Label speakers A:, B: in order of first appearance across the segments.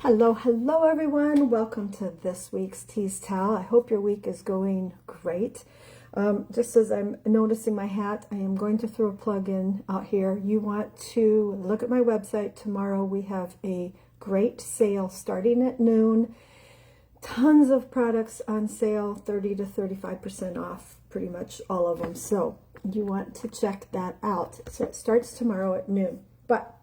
A: Hello everyone. Welcome to this week's Tease Tell. I hope your week is going great. Just as I'm noticing my hat, I am going to throw a plug in out here. You want to look at my website. Tomorrow we have a great sale starting at noon. Tons of products on sale, 30 to 35% off, pretty much all of them. So you want to check that out. So it starts tomorrow at noon. But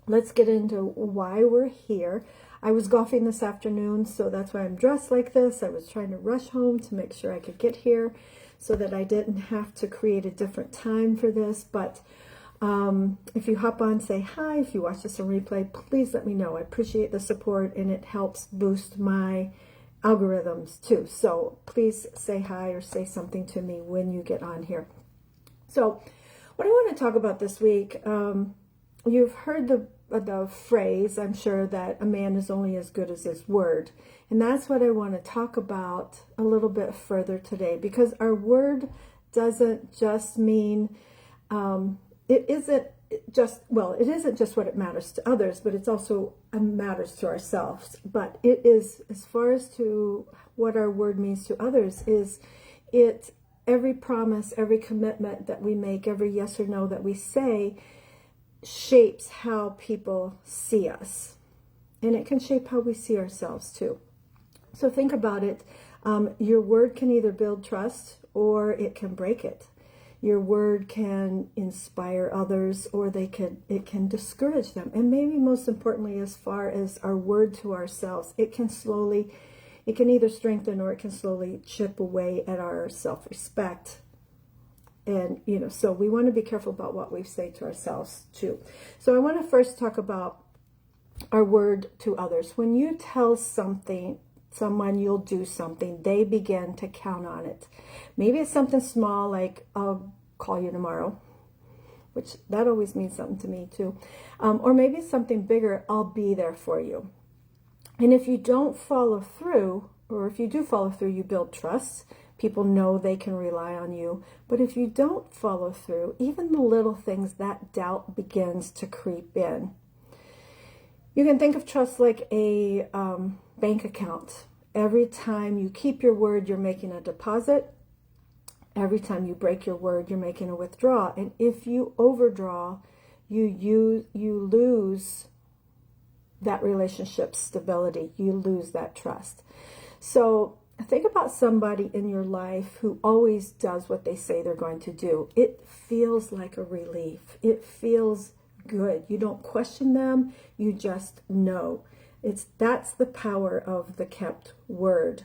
A: let's get into why we're here. I was golfing this afternoon, so that's why I'm dressed like this. I was trying to rush home to make sure I could get here so that I didn't have to create a different time for this. But if you hop on, say hi. If you watch this on replay, please let me know. I appreciate the support, and it helps boost my algorithms too. So please say hi or say something to me when you get on here. So what I want to talk about this week, you've heard the phrase, I'm sure, that a man is only as good as his word. And that's what I want to talk about a little bit further today, because our word doesn't just mean, it isn't just what it matters to others, but it's also matters to ourselves. But it is, as far as to what our word means to others, is it every promise, every commitment that we make, every yes or no that we say shapes how people see us, and it can shape how we see ourselves too. So think about it. Your word can either build trust or it can break it. Your word can inspire others, or it can discourage them. And maybe most importantly, as far as our word to ourselves, it can either strengthen or it can slowly chip away at our self-respect. And, so we want to be careful about what we say to ourselves too. So I want to first talk about our word to others. When you tell someone you'll do something, they begin to count on it. Maybe it's something small, like I'll call you tomorrow, which that always means something to me too. Or maybe it's something bigger, I'll be there for you. And if you don't follow through, or if you do follow through, you build trust. People know they can rely on you. But if you don't follow through, even the little things, that doubt begins to creep in. You can think of trust like a bank account. Every time you keep your word, you're making a deposit. Every time you break your word, you're making a withdrawal. And if you overdraw, you lose that relationship stability. You lose that trust. So think about somebody in your life who always does what they say they're going to do. It feels like a relief. It feels good. You don't question them. You just know. That's the power of the kept word.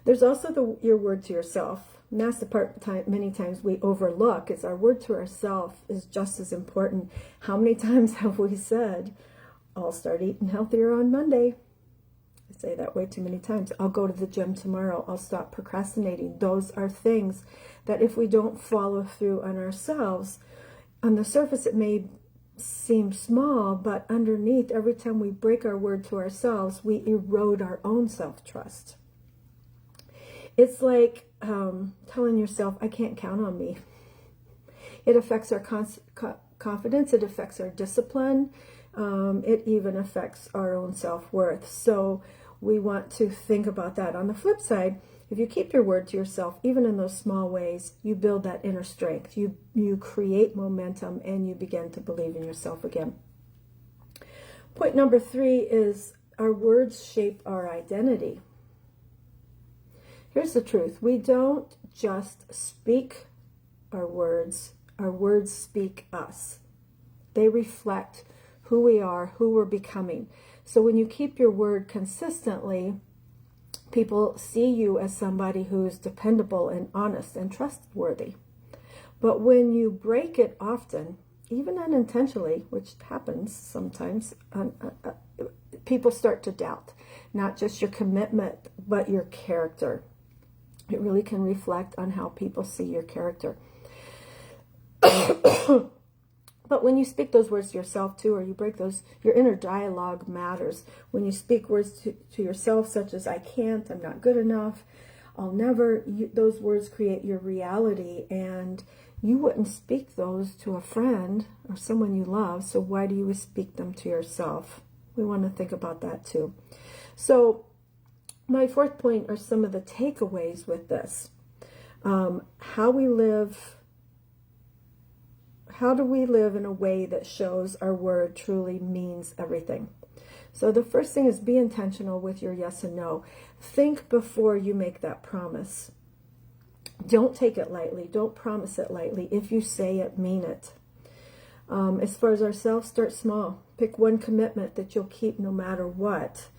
A: There's also your word to yourself. And that's the part many times we overlook, is our word to ourselves is just as important. How many times have we said, I'll start eating healthier on Monday? I say that way too many times. I'll go to the gym tomorrow. I'll stop procrastinating. Those are things that if we don't follow through on ourselves, on the surface it may seem small, but underneath, every time we break our word to ourselves, we erode our own self-trust. It's like telling yourself, I can't count on me. It affects our confidence. It affects our discipline. It even affects our own self-worth. So we want to think about that. On the flip side, if you keep your word to yourself, even in those small ways, you build that inner strength. You create momentum, and you begin to believe in yourself again. Point number 3 is our words shape our identity. Here's the truth. We don't just speak our words speak us. They reflect who we are, who we're becoming. So when you keep your word consistently, people see you as somebody who's dependable and honest and trustworthy. But when you break it often, even unintentionally, which happens sometimes, people start to doubt not just your commitment, but your character. It really can reflect on how people see your character. But when you speak those words to yourself too, or you break those, your inner dialogue matters. When you speak words to yourself, such as I can't, I'm not good enough, I'll never, those words create your reality, and you wouldn't speak those to a friend or someone you love. So why do you speak them to yourself? We want to think about that too. So my fourth point are some of the takeaways with this. How do we live in a way that shows our word truly means everything? So the first thing is be intentional with your yes and no. Think before you make that promise. Don't take it lightly. Don't promise it lightly. If you say it, mean it. As far as ourselves, start small. Pick one commitment that you'll keep no matter what.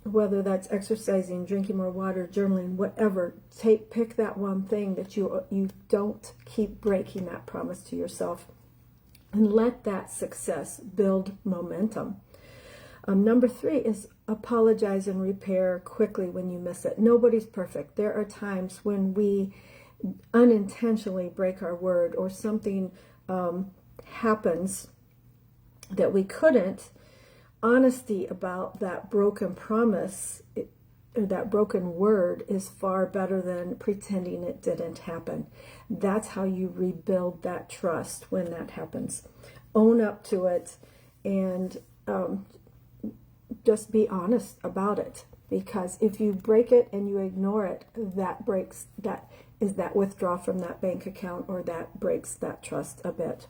A: Whether that's exercising, drinking more water, journaling, whatever. Pick that one thing that you don't keep breaking that promise to yourself. And let that success build momentum. Number 3 is apologize and repair quickly when you miss it. Nobody's perfect. There are times when we unintentionally break our word, or something happens that we couldn't. Honesty about that broken promise, or that broken word, is far better than pretending it didn't happen. That's how you rebuild that trust when that happens. Own up to it, and just be honest about it. Because if you break it and you ignore it, that withdrawal from that bank account, or that breaks that trust a bit.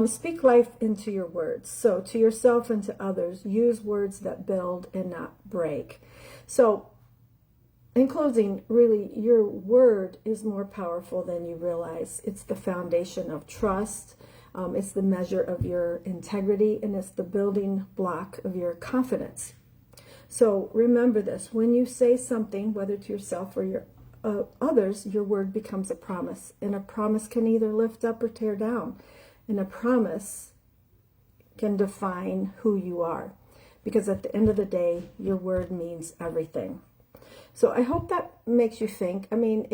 A: Speak life into your words. So to yourself and to others, use words that build and not break. So in closing, really, your word is more powerful than you realize. It's the foundation of trust. It's the measure of your integrity, and it's the building block of your confidence. So remember this: when you say something, whether to yourself or your others, your word becomes a promise. And a promise can either lift up or tear down. And a promise can define who you are. Because at the end of the day, your word means everything. So I hope that makes you think. I mean,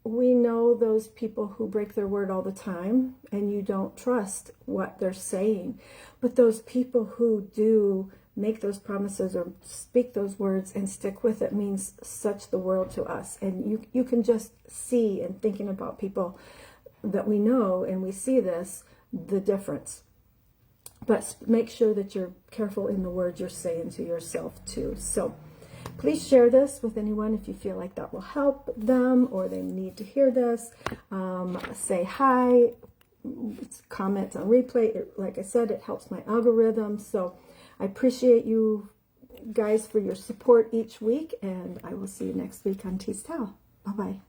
A: we know those people who break their word all the time, and you don't trust what they're saying. But those people who do make those promises or speak those words and stick with it means such the world to us. And you can just see, in thinking about people that we know, and we see this, the difference. But make sure that you're careful in the words you're saying to yourself too. So please share this with anyone if you feel like that will help them, or they need to hear this. Say hi, comment on replay. Like I said, it helps my algorithm. So I appreciate you guys for your support each week, and I will see you next week on Tease Towel. Bye-bye.